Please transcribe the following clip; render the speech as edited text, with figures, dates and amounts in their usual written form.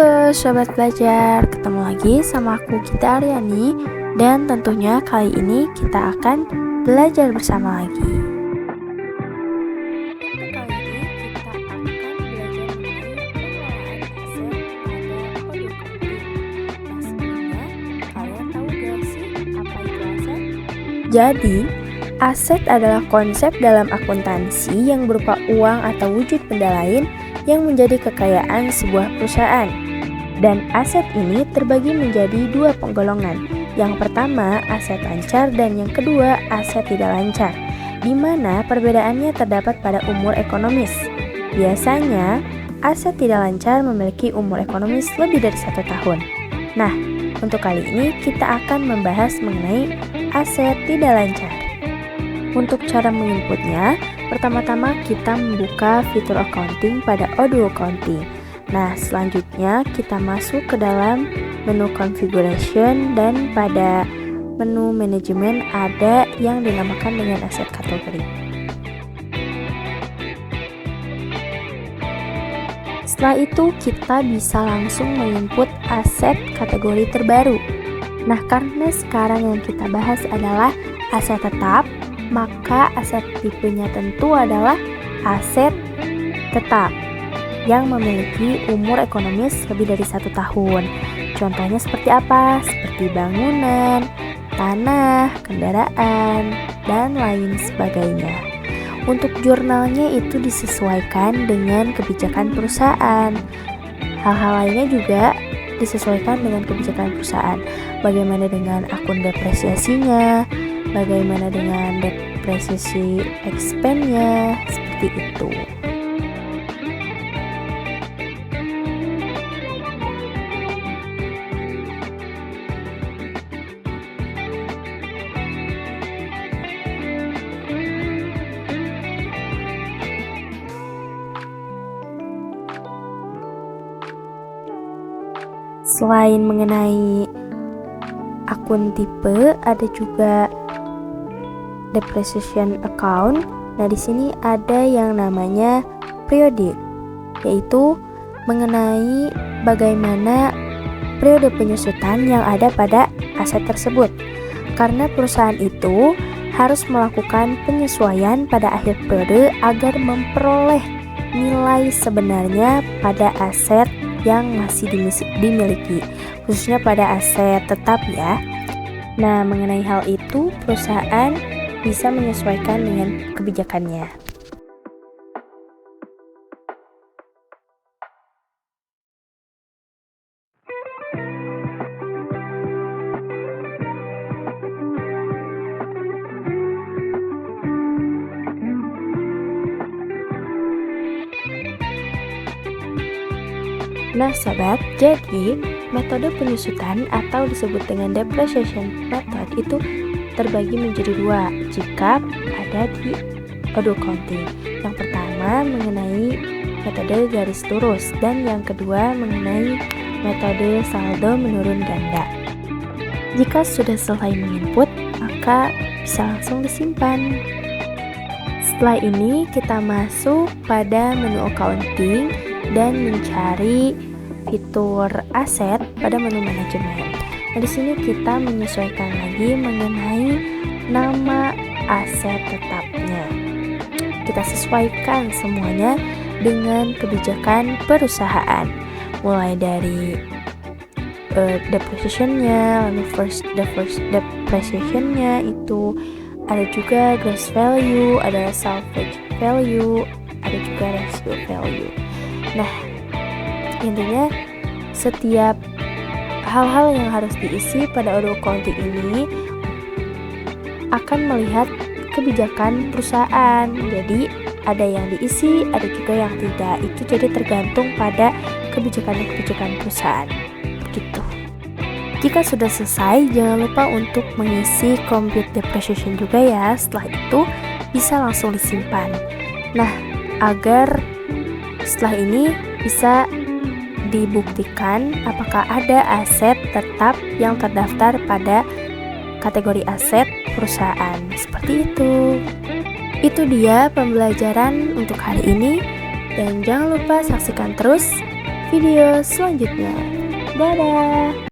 Halo Sobat Belajar, ketemu lagi sama aku Gita Aryani. Dan tentunya kali ini kita akan belajar bersama lagi. Untuk kali ini kita akan belajar mengenai pengelolaan aset pada audio coding. Nah sebelumnya, kalian tahu gak sih apa itu aset? Jadi, aset adalah konsep dalam akuntansi yang berupa uang atau wujud benda lain yang menjadi kekayaan sebuah perusahaan. Dan aset ini terbagi menjadi dua penggolongan. Yang pertama, aset lancar dan yang kedua, aset tidak lancar, di mana perbedaannya terdapat pada umur ekonomis. Biasanya, aset tidak lancar memiliki umur ekonomis lebih dari 1 tahun. Nah, untuk kali ini kita akan membahas mengenai aset tidak lancar. Untuk cara menginputnya, pertama-tama kita membuka fitur accounting pada Odoo Accounting. Nah, selanjutnya kita masuk ke dalam menu configuration dan pada menu manajemen ada yang dinamakan dengan aset kategori. Setelah itu kita bisa langsung menginput aset kategori terbaru. Nah, karena sekarang yang kita bahas adalah aset tetap, maka aset tipenya tentu adalah aset tetap yang memiliki umur ekonomis lebih dari 1 tahun. Contohnya seperti apa? Seperti bangunan, tanah, kendaraan, dan lain sebagainya. Untuk jurnalnya itu disesuaikan dengan kebijakan perusahaan. Hal-hal lainnya juga disesuaikan dengan kebijakan perusahaan. Bagaimana dengan akun depresiasinya? Bagaimana dengan depresiasi expense-nya, seperti itu. Selain mengenai akun tipe, ada juga depreciation account. Nah, di sini ada yang namanya periode, yaitu mengenai bagaimana periode penyusutan yang ada pada aset tersebut. Karena perusahaan itu harus melakukan penyesuaian pada akhir periode agar memperoleh nilai sebenarnya pada aset yang masih dimiliki, khususnya pada aset tetap ya. Nah, mengenai hal itu, perusahaan bisa menyesuaikan dengan kebijakannya. Nah sobat, jadi metode penyusutan atau disebut dengan depreciation method itu terbagi menjadi dua jika ada di Odoo Accounting. Yang pertama mengenai metode garis lurus dan yang kedua mengenai metode saldo menurun ganda. Jika sudah selesai menginput, maka bisa langsung disimpan. Setelah ini kita masuk pada menu accounting dan mencari fitur aset pada menu manajemen. Nah, di sini kita menyesuaikan lagi mengenai nama aset tetapnya. Kita sesuaikan semuanya dengan kebijakan perusahaan, mulai dari depreciation-nya, lalu the first depreciation-nya itu ada juga gross value, ada salvage value, ada juga ratio value. Nah, intinya setiap hal-hal yang harus diisi pada Odoo Accounting ini akan melihat kebijakan perusahaan. Jadi ada yang diisi, ada juga yang tidak. Itu jadi tergantung pada kebijakan perusahaan. Begitu. Jika sudah selesai, jangan lupa untuk mengisi compute depreciation juga ya. Setelah itu bisa langsung disimpan. Nah, agar setelah ini bisa dibuktikan apakah ada aset tetap yang terdaftar pada kategori aset perusahaan. Seperti itu. Itu dia pembelajaran untuk hari ini. Dan jangan lupa saksikan terus video selanjutnya. Dadah!